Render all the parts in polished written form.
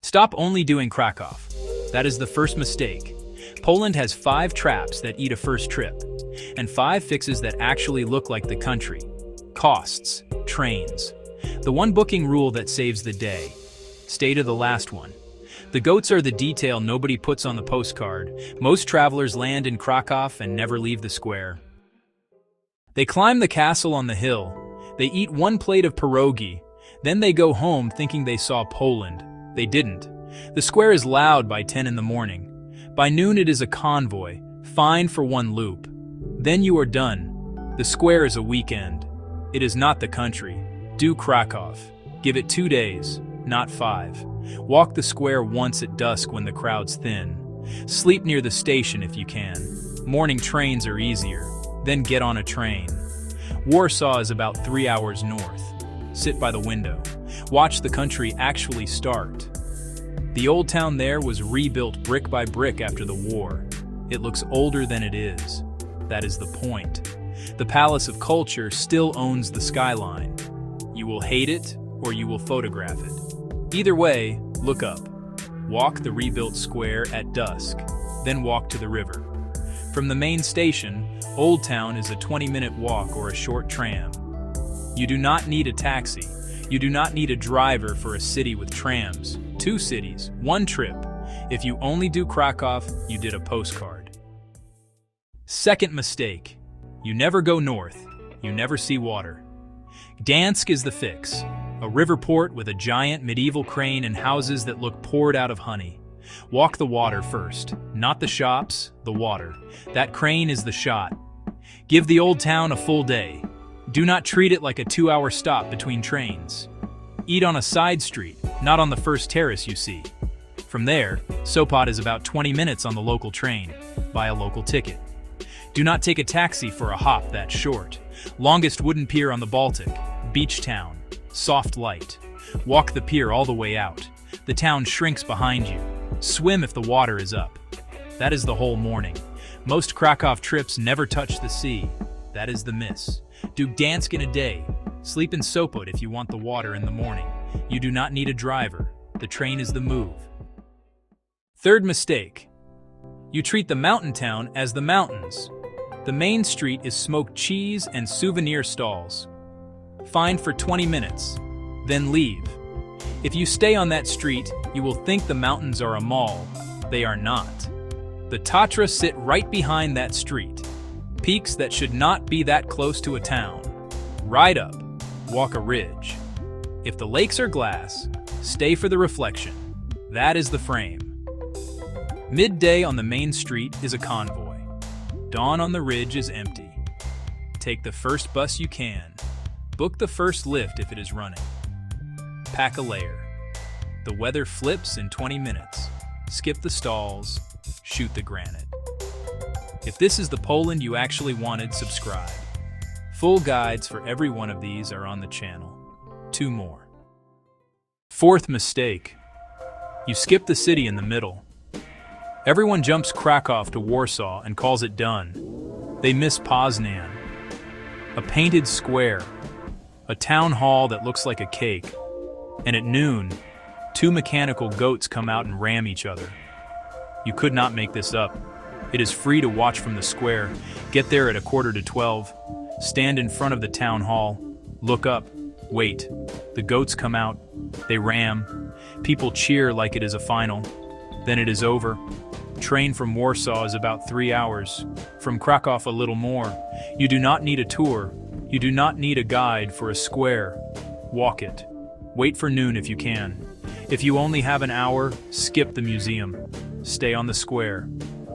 Stop only doing Krakow. That is the first mistake. Poland has 5 traps that eat a first trip, and 5 fixes that actually look like the country. Costs, trains. The one booking rule that saves the day. Stay to the last one. The goats are the detail nobody puts on the postcard. Most travelers land in Krakow and never leave the square. They climb the castle on the hill. They eat 1 plate of pierogi. Then they go home thinking they saw Poland. They didn't. The square is loud by 10 in the morning. By noon it is a convoy, fine for 1 loop. Then you are done. The square is a weekend. It is not the country. Do Krakow. Give it 2 days, not 5. Walk the square once at dusk when the crowd's thin. Sleep near the station if you can. Morning trains are easier. Then get on a train. Warsaw is about 3 hours north. Sit by the window. Watch the country actually start. The old town there was rebuilt brick by brick after the war. It looks older than it is. That is the point. The Palace of Culture still owns the skyline. You will hate it or you will photograph it. Either way, look up. Walk the rebuilt square at dusk, then walk to the river. From the main station, Old Town is a 20-minute walk or a short tram. You do not need a taxi. You do not need a driver for a city with trams. 2 cities, 1 trip. If you only do Krakow, you did a postcard. Second mistake. You never go north. You never see water. Gdansk is the fix. A river port with a giant medieval crane and houses that look poured out of honey. Walk the water first. Not the shops, the water. That crane is the shot. Give the old town a full day. Do not treat it like a 2-hour stop between trains. Eat on a side street, not on the first terrace you see. From there, Sopot is about 20 minutes on the local train. Buy a local ticket. Do not take a taxi for a hop that short. Longest wooden pier on the Baltic. Beach town. Soft light. Walk the pier all the way out. The town shrinks behind you. Swim if the water is up. That is the whole morning. Most Krakow trips never touch the sea. That is the miss. Do Gdansk in a day. Sleep in Sopot if you want the water in the morning. You do not need a driver. The train is the move. Third mistake. You treat the mountain town as the mountains. The main street is smoked cheese and souvenir stalls. Fine for 20 minutes, then leave. If you stay on that street, you will think the mountains are a mall. They are not. The Tatra sit right behind that street. Peaks that should not be that close to a town. Ride up, walk a ridge. If the lakes are glass, stay for the reflection. That is the frame. Midday on the main street is a convoy. Dawn on the ridge is empty. Take the first bus you can. Book the first lift if it is running. Pack a layer. The weather flips in 20 minutes. Skip the stalls, shoot the granite. If this is the Poland you actually wanted, subscribe. Full guides for every one of these are on the channel. 2 more. Fourth mistake. You skip the city in the middle. Everyone jumps Krakow to Warsaw and calls it done. They miss Poznan. A painted square. A town hall that looks like a cake. And at noon, 2 mechanical goats come out and ram each other. You could not make this up. It is free to watch from the square. Get there at 11:45. Stand in front of the town hall. Look up. Wait. The goats come out. They ram. People cheer like it is a final. Then it is over. Train from Warsaw is about 3 hours. From Krakow a little more. You do not need a tour. You do not need a guide for a square. Walk it. Wait for noon if you can. If you only have an hour, skip the museum. Stay on the square.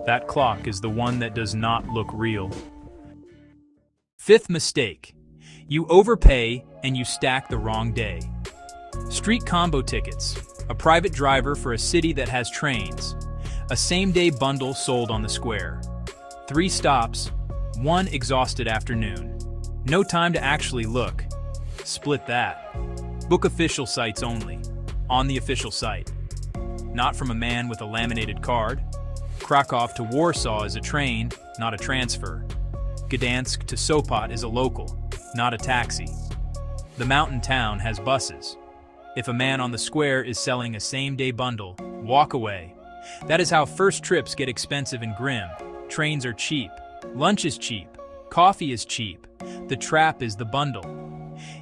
That clock is the one that does not look real. Fifth mistake. You overpay and you stack the wrong day. Street combo tickets. A private driver for a city that has trains. A same-day bundle sold on the square. 3 stops, 1 exhausted afternoon. No time to actually look. Split that. Book official sites only. On the official site. Not from a man with a laminated card. Krakow to Warsaw is a train, not a transfer. Gdansk to Sopot is a local, not a taxi. The mountain town has buses. If a man on the square is selling a same-day bundle, walk away. That is how first trips get expensive and grim. Trains are cheap. Lunch is cheap. Coffee is cheap. The trap is the bundle.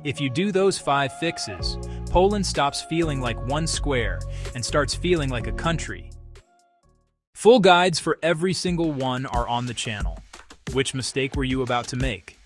If you do those 5 fixes, Poland stops feeling like one square and starts feeling like a country. Full guides for every single one are on the channel. Which mistake were you about to make?